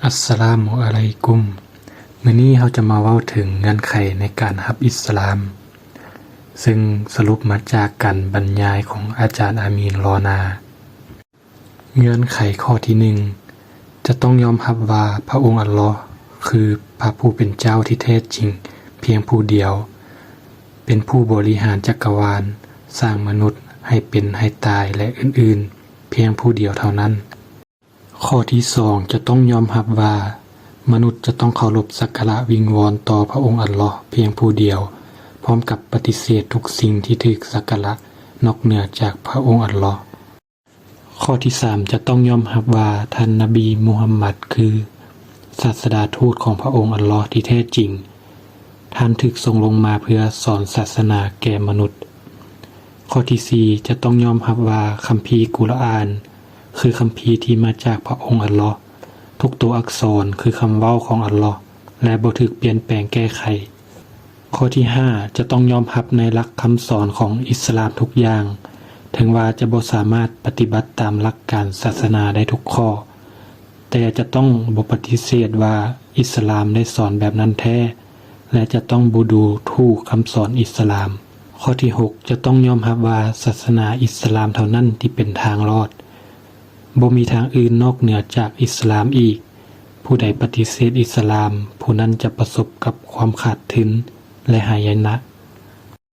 อัสสลามุอะลัยกุมมื้อนี้เราจะมาเว้าถึงเงื่อนไขในการรับอิสลาม ซึ่งสรุปมาจากการบรรยายของอาจารย์อามีนรอนา เงื่อนไขข้อที่ 1 จะต้องยอมรับว่าพระองค์อัลลอฮ์คือพระผู้เป็นเจ้าที่แท้จริงเพียงผู้เดียว เป็นผู้บริหารจักรวาล สร้างมนุษย์ให้เป็นให้ตายและอื่นๆ เพียงผู้เดียวเท่านั้น ข้อที่ 2 จะต้องยอมรับว่ามนุษย์จะต้องเคารพสักการะวิงวอนต่อพระองค์อัลลอฮ์เพียงผู้เดียว พร้อมกับปฏิเสธทุกสิ่งที่ถูกสักการะนอกเหนือจากพระองค์อัลลอฮ์ข้อที่ 3 จะต้องยอมรับว่าท่านนบีมุฮัมมัดคือศาสดาทูตของพระองค์อัลลอฮ์ที่แท้จริง ท่านถูกส่งลงมาเพื่อสอนศาสนาแก่มนุษย์ ข้อที่ 4 จะต้องยอมรับว่าคัมภีร์กุรอานคือคัมภีร์ที่มาจากพระองค์อัลลอฮ์ทุกตัวอักษรคือคำเว้าของอัลลอฮ์และบ่ถูกเปลี่ยนแปลงแก้ไข ข้อที่ 5 จะต้องยอมรับในหลักคำสอนของอิสลามทุกอย่าง ถึงว่าจะบ่สามารถปฏิบัติตามหลักการศาสนาได้ทุกข้อ แต่จะต้องบ่ปฏิเสธว่าอิสลามได้สอนแบบนั้นแท้ และจะต้องบ่ดูถูกคำสอนอิสลาม ข้อที่ 6 จะต้องยอมรับว่าศาสนาอิสลามเท่านั้นที่เป็นทางรอดบ่มีทางอื่นนอกเหนือจากอิสลามอีก ผู้ใดปฏิเสธอิสลามผู้นั้นจะประสบกับความขาดทุนและหายนะ